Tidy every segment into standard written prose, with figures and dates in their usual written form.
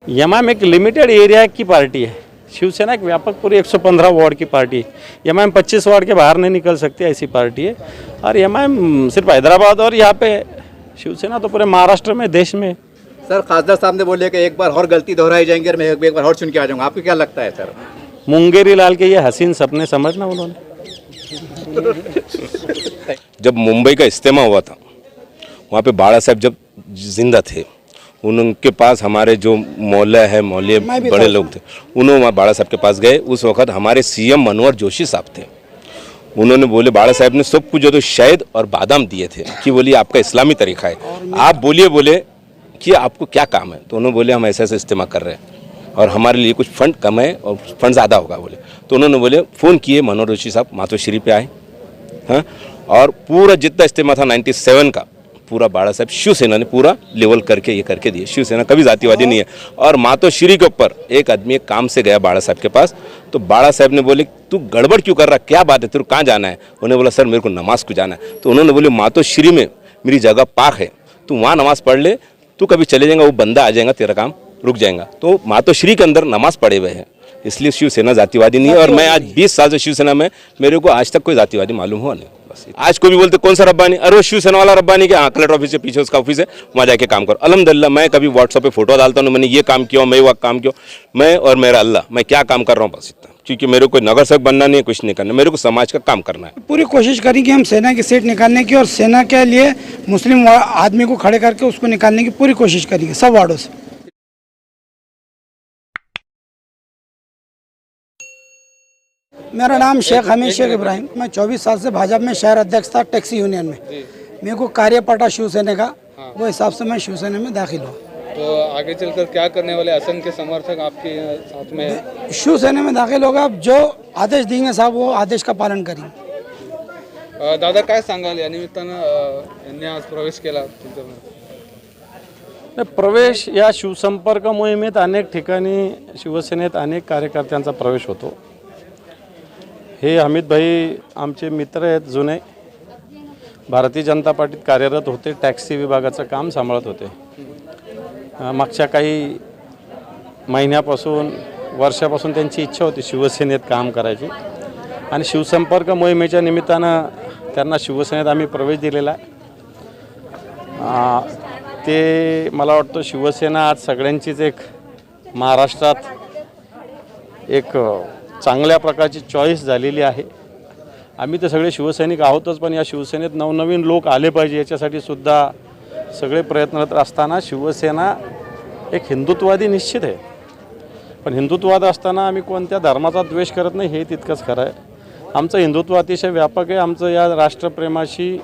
MIM एक limited area की party है। शिवसेना एक व्यापक पूरी 115 वार्ड की पार्टी है। एमआईएम 25 वार्ड के बाहर नहीं निकल सकती, ऐसी पार्टी है। और एमआईएम सिर्फ हैदराबाद और यहाँ पे, शिवसेना तो पूरे महाराष्ट्र में, देश में। सर खासदार साहब ने बोले कि एक बार और गलती दोहराई जाएंगे और मैं एक बार और चुन के आ जाऊंगा, आपको क्या लगता है सर? मुंगेरी लाल के ये हसीन सपने समझना उन्होंने। जब मुंबई का इज्तिमा हुआ था, वहाँ पे बाड़ा साहब जब जिंदा थे, उनके पास हमारे जो मौला है, मौले बड़े लोग थे, उन्होंने वहाँ बाड़ा साहब के पास गए। उस वक्त हमारे सीएम मनोहर जोशी साहब थे। उन्होंने बोले, बाड़ा साहब ने सब कुछ जो तो शहद और बादाम दिए थे कि बोलिए आपका इस्लामी तरीका है, आप बोले कि आपको क्या काम है। तो उन्होंने बोले हम ऐसे इज्तिमा कर रहे हैं और हमारे लिए कुछ फंड कम है और फंड ज़्यादा होगा बोले। तो उन्होंने बोले फ़ोन किए, मनोहर जोशी साहब मातोश्री पे आए, हाँ, और पूरा जितना इज्तिमा था 97 का पूरा बाड़ा साहब शिवसेना ने पूरा लेवल करके ये करके दिए। शिवसेना कभी जातिवादी नहीं है। और मातोश्री के ऊपर एक आदमी एक काम से गया बाड़ा साहब के पास, तो बाड़ा साहब ने बोले तू गड़बड़ क्यों कर रहा, क्या बात है, तेरे कहाँ जाना है? उन्होंने बोला सर मेरे को नमाज को जाना है। तो उन्होंने बोले मातोश्री में मेरी जगह पाक है, तू वहाँ नमाज पढ़ ले, तू कभी चले जाएगा वो बंदा आ जाएगा, तेरा काम रुक जाएगा। तो मातोश्री के अंदर नमाज पढ़े हुए हैं, इसलिए शिवसेना जातिवादी नहीं है। और मैं आज 20 साल से शिवसेना में, मेरे को आज तक कोई जातिवादी मालूम हुआ नहीं। बस आज कोई भी बोलते कौन सा रब्बानी, अरे वो शिवसेना वाला रब्बानी क्या, हाँ कलेक्टर ऑफिस के पीछे उसका ऑफिस है, वहाँ जाके काम करो। अल्हम्दुलिल्लाह मैं कभी व्हाट्सएप पे फोटो डालता हूँ, मैंने ये काम किया, मैं वो काम किया, मैं और मेरा अल्लाह, मैं क्या काम कर रहा हूँ बस इतना। क्योंकि मेरे को नगर सेवक बनना नहीं है, कुछ नहीं करना, मेरे को समाज का काम करना है। पूरी कोशिश करी कि हम सेना की सीट निकालने की, और सेना के लिए मुस्लिम आदमी को खड़े करके उसको निकालने की पूरी कोशिश करेंगे सब वार्डों से। मेरा नाम शेख हमीद शेख इब्राहिम, मैं 24 साल से भाजपा में शहर अध्यक्ष था, टैक्सी यूनियन में। मेरे को कार्यपटा शिवसेना का, वो हिसाब से मैं शिवसेना में दाखिल हुआ। तो आगे चलकर क्या करने वाले असंख्य समर्थक आपके साथ में है? शिवसेना में दाखिल होगा, जो आदेश देंगे साहब वो आदेश का पालन करेंगे। दादा काय सांगाल या निमित्तानं यांनी आज प्रवेश केला तुमच्यामध्ये? प्रवेश या शिवसंपर्क मोहिमेत अनेक ठिकाणी शिवसेनेत अनेक कार्यकर्त्यांचा प्रवेश होतो। हे हमीद भाई आमचे मित्र आहेत जुने, भारतीय जनता पार्टीत कार्यरत होते, टॅक्सी विभागाचं काम सांभाळत होते। मागच्या काही महिन्यापासून, वर्षापासून त्यांची इच्छा होती शिवसेनेत काम करायची, आणि शिवसंपर्क मोहिमेच्या निमित्तानं त्यांना शिवसेनेत आम्ही प्रवेश दिलेला आहे। ते मला वाटतं शिवसेना आज सगळ्यांचीच एक महाराष्ट्रात एक चांगल्या प्रकारची चॉईस झालेली आहे। आम्ही तर सगळे शिवसैनिक आहोतच, पण या शिवसेनेत नवनवीन लोक आले पाहिजे याच्यासाठी सुद्धा सगळे प्रयत्नरत असताना शिवसेना एक हिंदुत्ववादी निश्चित आहे, पण हिंदुत्ववाद असताना आम्ही कोणत्या धर्माचा द्वेष करत नाही, हे तितकंच खरं आहे। आमचं हिंदुत्व अतिशय व्यापक आहे। आमचं या राष्ट्रप्रेमाशी,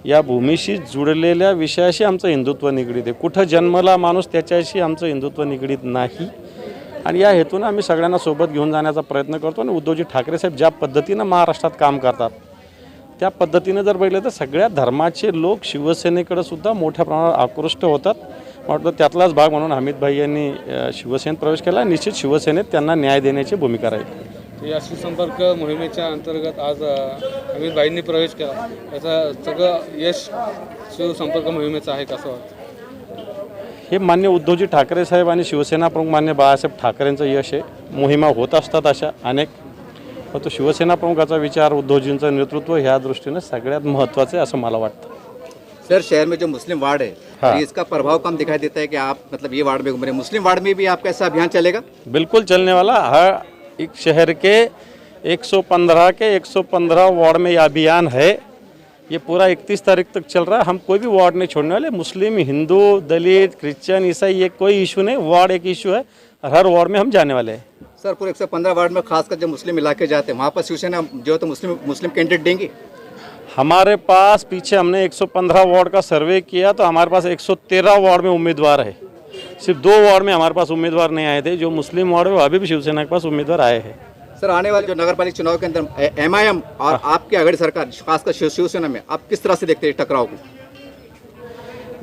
या भूमीशी जुळलेल्या विषयाशी आमचं हिंदुत्व निगडीत आहे। कुठं जन्मला माणूस त्याच्याशी आमचं हिंदुत्व निगडीत नाही, आणि या हेतून आम्ही सगळ्यांना सोबत घेऊन जाण्याचा प्रयत्न करतो। आणि उद्धवजी ठाकरे साहेब ज्या पद्धतीनं महाराष्ट्रात काम करतात, त्या पद्धतीनं जर बघितलं तर सगळ्या धर्माचे लोक शिवसेनेकडे सुद्धा मोठ्या प्रमाणात आकृष्ट होतात। वाटतं त्यातलाच भाग म्हणून हमीद भाई यांनी शिवसेनेत प्रवेश केला। निश्चित शिवसेनेत त्यांना न्याय देण्याची भूमिका राहील। या शिवसंपर्क मोहिमेच्या अंतर्गत आज हमीद भाईंनी प्रवेश केला, याचं सगळं यश शिवसंपर्क मोहिमेचं आहे कसं वाटतं? हे मान्य उद्धवजी ठाकरे साहेब आणि शिवसेना प्रमुख मान्य बाळासाहेब ठाकरेंचं यश आहे। मोहिमा होत असतात अशा अनेक, तो शिवसेना प्रमुखाचा विचार, उद्धवजींचं नेतृत्व ह्या दृष्टीने सगळ्यात महत्त्वाचं आहे असं मला वाटतं। सर शहर में जो मुस्लिम वार्ड है, हाँ, इसका प्रभाव कम दिखाई देता है कि आप मतलब ये वार्ड में घूम रहे, मुस्लिम वार्ड में भी आपका ऐसा अभियान चलेगा? बिल्कुल चलने वाला। हर एक शहर के 115 वार्ड में ये अभियान है। ये पूरा 31 तारीख तक चल रहा है। हम कोई भी वार्ड नहीं छोड़ने वाले, मुस्लिम, हिंदू, दलित, क्रिश्चियन, ईसाई, ये कोई इशू नहीं, वार्ड एक इशू है, हर वार्ड में हम जाने वाले हैं। सर पूरे 115 वार्ड में खासकर जब मुस्लिम इलाके जाते हैं वहाँ पर शिवसेना जो है तो मुस्लिम कैंडिडेट देंगी? हमारे पास पीछे हमने 115 वार्ड का सर्वे किया, तो हमारे पास 113 वार्ड में उम्मीदवार है। सिर्फ 2 वार्ड में हमारे पास उम्मीदवार नहीं आए थे। जो मुस्लिम वार्ड है अभी भी शिवसेना के पास उम्मीदवार आए हैं। सर आने वाले जो नगर पालिका चुनाव के अंदर एमआईएम और आपकी अगड़ी सरकार खासकर शिवसेना में आप किस तरह से देखते हैं टकराव को?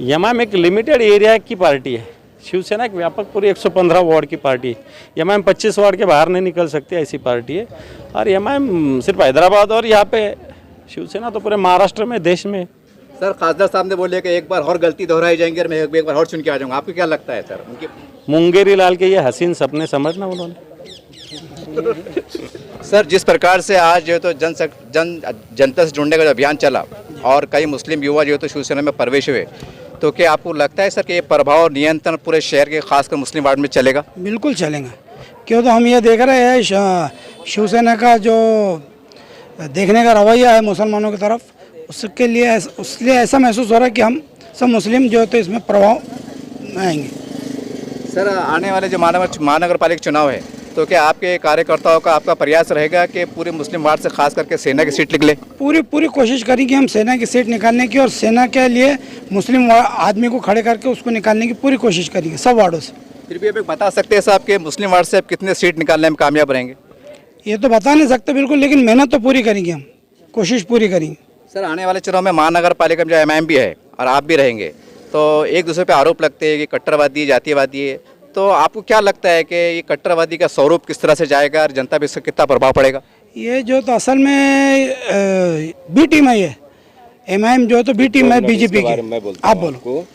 एमआईएम एक लिमिटेड एरिया की पार्टी है। शिवसेना एक व्यापक पूरी 115 वार्ड की पार्टी है। एमआईएम 25 वार्ड के बाहर नहीं निकल सकती, ऐसी पार्टी है। और एमआईएम सिर्फ हैदराबाद और यहाँ पे, शिवसेना तो पूरे महाराष्ट्र में, देश में। सर खासदार साहब ने बोले कि एक बार और गलती दोहराई जाएंगी और मैं एक बार और चुन के आ जाऊंगा, आपको क्या लगता है सर उनकी? मुंगेरी लाल के ये हसीन सपने समझना उन्होंने। सर जिस प्रकार से आज जो है तो जनता से जुड़ने का जो अभियान चला और कई मुस्लिम युवा जो है तो शिवसेना में प्रवेश हुए, तो क्या आपको लगता है सर कि ये प्रभाव और नियंत्रण पूरे शहर के खासकर मुस्लिम वार्ड में चलेगा? बिल्कुल चलेगा, क्यों तो हम ये देख रहे हैं शिवसेना का जो देखने का रवैया है मुसलमानों की तरफ, उसके लिए इसलिए ऐसा महसूस हो रहा है कि हम सब मुस्लिम जो है तो इसमें प्रभाव आएंगे। सर आने वाले जो महानगर पालिका चुनाव है, तो क्या आपके कार्यकर्ताओं का आपका प्रयास रहेगा कि पूरे मुस्लिम वार्ड से खास करके सेना की सीट निकले? पूरी कोशिश करेंगे हम सेना की सीट निकालने की, और सेना के लिए मुस्लिम आदमी को खड़े करके उसको निकालने की पूरी कोशिश करेंगे सब वार्डों से। फिर भी आप एक बता सकते हैं साहब कि मुस्लिम वार्ड से आप कितने सीट निकालने में कामयाब रहेंगे? ये तो बता नहीं सकते बिल्कुल, लेकिन मेहनत तो पूरी करेंगे, हम कोशिश पूरी करेंगे। सर आने वाले चुनाव में महानगर पालिका में जो एमआईएम भी है और आप भी रहेंगे, तो एक दूसरे पे आरोप लगते हैं कि कट्टरवादी जातीयवादी है, तो आपको क्या लगता है कि ये कट्टरवादी का स्वरूप किस तरह से जाएगा और जनता पे इसका कितना प्रभाव पड़ेगा? ये जो तो असल में बी टीम है, ये एमआईएम जो है तो बी टीम है बीजेपी की। आप बोलो।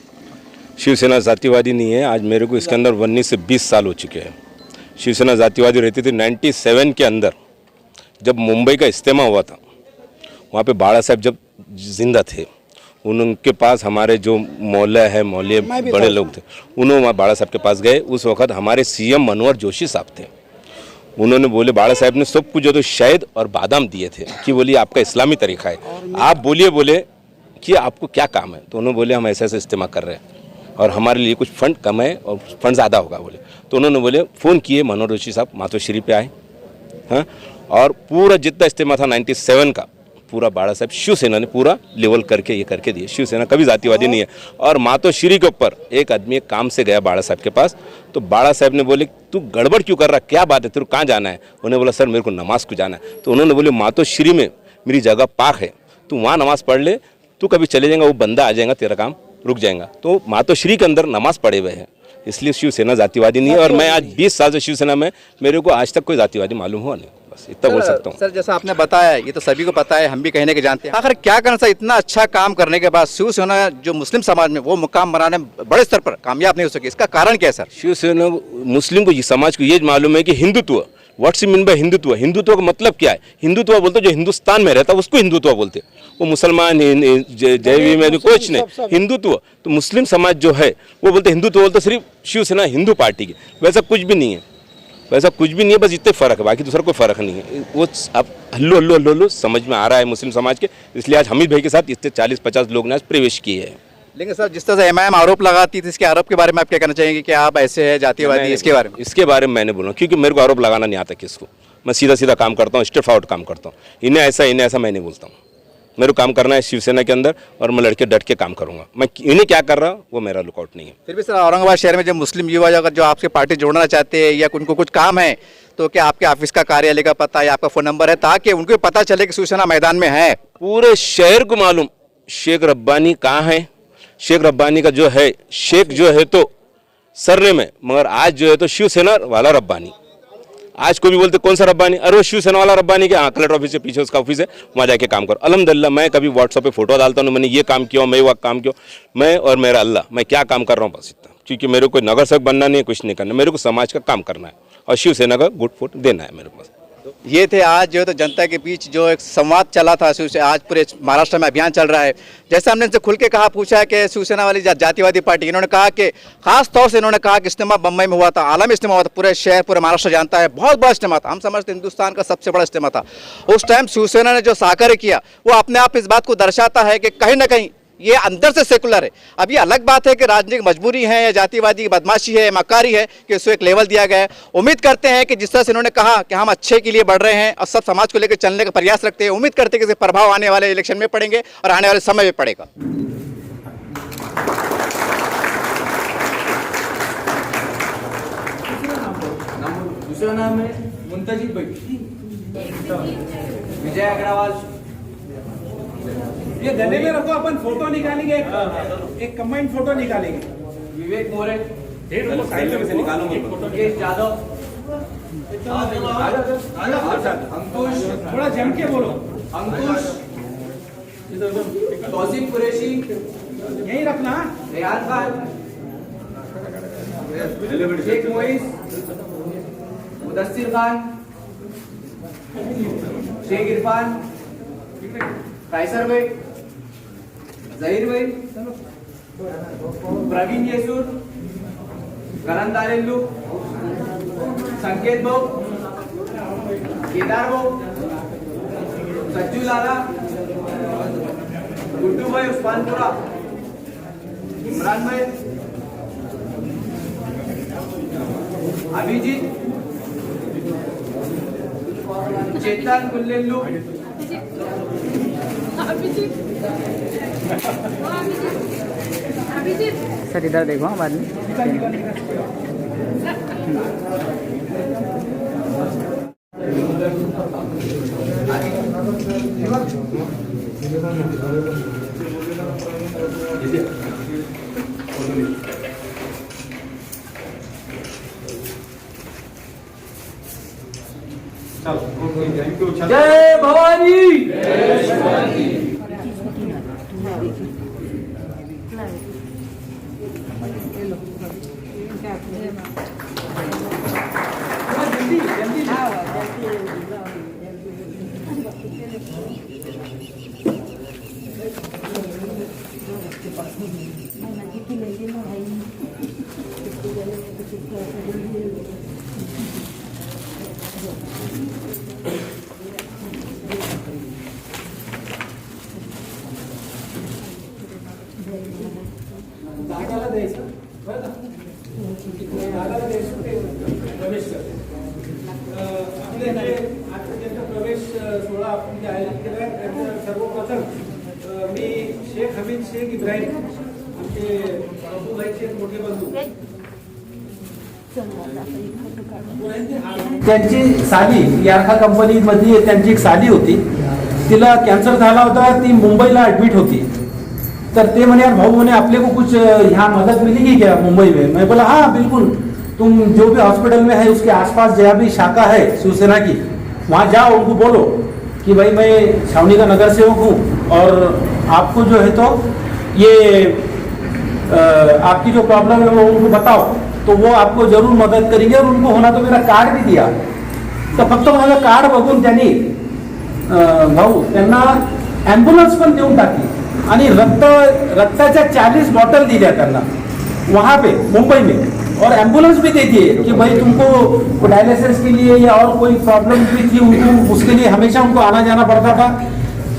शिवसेना जातिवादी नहीं है। आज मेरे को इसके अंदर 19 से 20 साल हो चुके हैं। शिवसेना जातिवादी रहती थी 97 के अंदर, जब मुंबई का इस्तेमा हुआ था, वहाँ पे बाड़ा साहब जब जिंदा थे, उनके पास हमारे जो मौला है, मौले बड़े लोग थे, उन्होंने वहाँ बाड़ा साहब के पास गए। उस वक्त हमारे सीएम मनोहर जोशी साहब थे। उन्होंने बोले, बाड़ा साहब ने सब कुछ जो तो शहद और बादाम दिए थे कि बोलिए आपका इस्लामी तरीका है, आप बोले कि आपको क्या काम है, तो उन्होंने बोले हम ऐसे ऐसे इस्तेमाल कर रहे हैं और हमारे लिए कुछ फंड कम है और फंड ज़्यादा होगा बोले। तो उन्होंने बोले फ़ोन किए, मनोहर जोशी साहब मातोश्री पे आए, हाँ, और पूरा जितना इस्तेमाल था 97 का पूरा बाड़ा साहब शिवसेना ने पूरा लेवल करके ये करके दिए। शिवसेना कभी जातिवादी नहीं है। और मातोश्री के ऊपर एक आदमी एक काम से गया बाड़ा साहब के पास, तो बाड़ा साहब ने बोले तू गड़बड़ क्यों कर रहा, क्या बात है, तेरे कहाँ जाना है? उन्होंने बोला सर मेरे को नमाज को जाना है। तो उन्होंने बोले मातोश्री में मेरी जगह पाक है, तू वहाँ नमाज पढ़ ले, तू कभी चले जाएगा वो बंदा आ जाएगा, तेरा काम रुक जाएगा। तो मातोश्री के अंदर नमाज पढ़े हुए हैं, इसलिए शिवसेना जातिवादी नहीं है। और मैं आज 20 साल से शिवसेना में, मेरे को आज तक कोई जातिवादी मालूम हुआ नहीं, बस इतना बोल सकता हूँ। सर जैसा आपने बताया, ये तो सभी को पता है, हम भी कहने के जानते हैं, आखिर क्या करना सर, इतना अच्छा काम करने के बाद शिवसेना जो मुस्लिम समाज में वो मुकाम बनाने में बड़े स्तर पर कामयाब नहीं हो सकी, इसका कारण क्या है सर? शिवसेना मुस्लिम को समाज को ये मालूम है कि Hindutva, what's mean by Hindutva, Hindutva का मतलब क्या है? हिंदुत्व बोलते जो हिंदुस्तान में रहता है उसको हिंदुत्व बोलते, वो मुसलमान जैवी में कुछ नहीं, हिंदुत्व। तो मुस्लिम समाज जो है वो बोलते हिंदुत्व, बोलते सिर्फ शिवसेना हिंदू पार्टी की, वैसा कुछ भी नहीं है, वैसा कुछ भी नहीं है, बस इतने फ़र्क है, बाकी दूसरा कोई फ़र्क नहीं है। वो अब हल्लो समझ में आ रहा है मुस्लिम समाज के, इसलिए आज हमीद भाई के साथ इतने 40-50 लोग ने आज प्रवेश किए हैं। लेकिन सर जिस तरह से एमआईएम आरोप लगाती थी, इसके आरोप के बारे में आप क्या कहना चाहेंगे कि आप ऐसे हैं जातिवादी, इसके बारे में? इसके बारे में मैंने बोला क्योंकि मेरे को आरोप लगाना नहीं आता किसको, मैं सीधा काम करता हूँ, स्ट्रेट फॉरवर्ड काम करता हूँ। इन्हें ऐसा मैं नहीं बोलता हूँ, मेरे को काम करना है शिवसेना के अंदर और मैं लड़के डट के काम करूंगा। मैं इन्हें क्या कर रहा हूँ वो मेरा लुकआउट नहीं है। फिर भी सर औरंगाबाद शहर में जो मुस्लिम युवा अगर जो आपसे पार्टी जोड़ना चाहते हैं या उनको कुछ काम है, तो क्या आपके ऑफिस का कार्यालय का पता या आपका फ़ोन नंबर है, ताकि उनको पता चले कि शिवसेना मैदान में है? पूरे शहर को मालूम शेख रब्बानी कहाँ है। शेख रब्बानी का जो है शेख जो है तो सरने में, मगर आज जो है तो शिवसेना वाला रब्बानी। आज कोई भी बोलते कौन सा रब्बानी, अरे वो शिवसेना वाला रब्बानी के, हाँ कलेक्टर ऑफिस से पीछे उसका ऑफिस है, वहाँ जाके काम करो। अल्हम्दुलिल्लाह मैं कभी व्हाट्सएप पे फोटो डालता हूँ, मैंने ये काम किया, मैं वो काम किया, मैं और मेरा अल्लाह, मैं क्या काम कर रहा हूँ बस इतना। क्योंकि मेरे को नगर सेवक बनना नहीं है, कुछ नहीं करना, मेरे को समाज का काम करना है और शिवसेना का गुड फुट देना है मेरे पास। ये थे आज जो है तो जनता के बीच जो एक संवाद चला था, आज पूरे महाराष्ट्र में अभियान चल रहा है। जैसे हमने इनसे खुल के कहा, पूछा है कि शिवसेना वाली जातिवादी पार्टी, इन्होंने कहा कि खास तौर से इन्होंने कहा कि इज्तिमा बम्बई में हुआ था, आलमी इज्तिमा हुआ था, पूरे शहर पूरे महाराष्ट्र जानता है, बहुत बड़ा इज्तिमा था, हम समझते हिंदुस्तान का सबसे बड़ा इज्तिमा था। उस टाइम शिवसेना ने जो साकार किया वो अपने आप इस बात को दर्शाता है कि कहीं ना कहीं ये अंदर से सेकुलर है। अब ये अलग बात है कि राजनीतिक मजबूरी है या जातिवादी बदमाशी है, मकारी है कि उसको एक लेवल दिया गया है। उम्मीद करते हैं कि जिस तरह से इन्होंने कहा कि हम अच्छे के लिए बढ़ रहे हैं और सब समाज को लेकर चलने का प्रयास रखते हैं, उम्मीद करते हैं कि इसके प्रभाव आने वाले इलेक्शन में पड़ेंगे और आने वाले समय में पड़ेगा। दूसरा नाम है मुंतजिब भाई, विजय अग्रवाल। ये गले में रखो, अपन फोटो निकालेंगे, एक कंबाइंड फोटो निकालेंगे। विवेक मोरे, मुकेश यादव, अंकुश, थोड़ा जम के बोलो, अंकुश तौसीफ कुरैशी यही रखना, रेहान खान, शेख मोइस, मुदस्सिर खान, शेख इरफान, कैसर भाई, जहीर भाई, प्रवीण येसूर, गरन दारेल्लू, संकेत भाऊ, केदार भाऊ, सज्जू लाला, गुड्डू भाई उस्मानपुरा, इमरान भाई, अभिजीत, चेतन गुल्लेल्लू, सर इधर देखो बाद में। जय भवानी। दादाला द्यायचं बरं का? दादाला द्यायचं ते प्रवेश कर. आपले जे आता ज्यांचा प्रवेश सोहळा आपण जे आयोजित केला आहे त्यांचं सर्वप्रथम मी शेख हमीद शेख इब्राहिम आमचे बाबूभाईचे मोठे बंधू त्यांची साली यारखा कंपनीमध्ये त्यांची एक साली होती, तिला कॅन्सर झाला होता, ती मुंबईला ऍडमिट होती. तर ते म्हणे यार भाऊ म्हणे आपले को कुछ यहाँ मदद मिलेगी क्या मुंबई में? मैं बोला हाँ बिल्कुल, तुम जो भी हॉस्पिटल में है उसके आसपास जहाँ भी शाखा है शिवसेना की वहाँ जाओ, उनको बोलो कि भाई मैं छावनी का नगर सेवक हूँ और आपको जो है तो ये आपकी जो प्रॉब्लम है वो उनको बताओ, तो वो आपको जरूर मदत करेंगे. और उनको होना तो मेरा कार्ड भी दिया, तर फक्त माझं कार्ड बघून त्यांनी भाऊ त्यांना ॲम्ब्युलन्स पण देऊन टाकली आणि रक्ताच्या 40 बॉटल दिल्या त्यांना वहाँ पे मुंबई में. और एम्बुलेंस भी देती है कि भाई तुमको डायलिसिस के लिए या और कोई प्रॉब्लम भी थी उनको, उसके लिए हमेशा उनको आना जाना पड़ता था.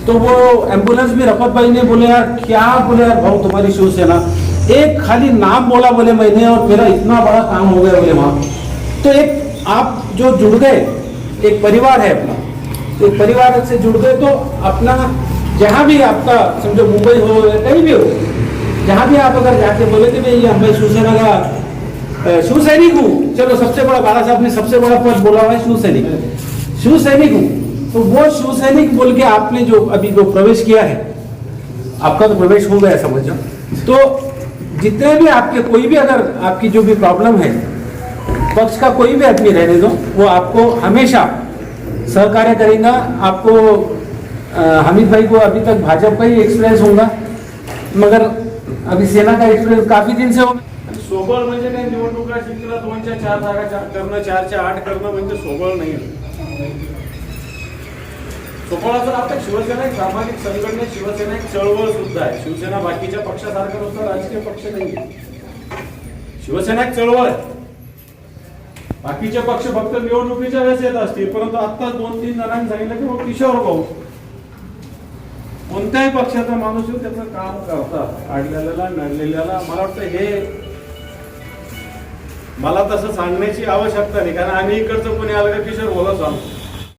तो वो एम्बुलेंस भी रफत भाई ने बोले यार क्या, बोले यार भाऊ तुम्हारी शिवसेना, एक खाली नाम बोला बोले मैंने और मेरा इतना बड़ा काम हो गया बोले वहाँ. तो एक आप जो जुड़ गए, एक परिवार है अपना, एक परिवार से जुड़ गए तो अपना जहाँ भी आपका समझो मुंबई हो या कहीं भी हो, जहाँ भी आप अगर जाके बोले कि भाई मैं शिवसेना का शिव सैनिक हूँ, चलो सबसे बड़ा बाला साहब ने सबसे बड़ा पद बोला हुआ है शिव सैनिक हूँ, तो वो शिव सैनिक बोल के आपने जो अभी जो प्रवेश किया है, आपका तो प्रवेश हो गया समझो. तो जितने भी आपके कोई भी अगर आपकी जो भी प्रॉब्लम है, पक्ष का कोई भी आदमी रहने दो, वो आपको हमेशा सहकार्य करेगा. आपको हमीद भाई को अभी तक भाजपा का ही एक्सपीरियंस होगा, मगर अभी सेना का एक्सपीरियंस काफी दिन से होगा. सोबळ म्हणजे काय, निवडणुका जिंकला 2च्या 4 जागा करणं, 4च्या 8 करणं म्हणजे सोबळ नाही. सोबळाचं आता शिवसेना एक सामाजिक संघटना, शिवसेना एक चळवळ सुद्धा आहे. शिवसेना बाकीच्या पक्षासारखं नुसतं राजकीय पक्ष नाही, शिवसेना एक चळवळ आहे. बाकीचे पक्ष फक्त निवडणुकीच्या वेळेस येत असतील, परंतु आता 2-3 जणांनी सांगितलं की मग किशोर भाऊ कोणत्याही पक्षाचा माणूस येऊन त्याचं काम करतात, काढलेल्याला नडलेल्याला. मला वाटतं हे मला तसं सांगण्याची आवश्यकता नाही, कारण आम्ही इकडचं कोणी आलं का किशोर बोला सांगतो.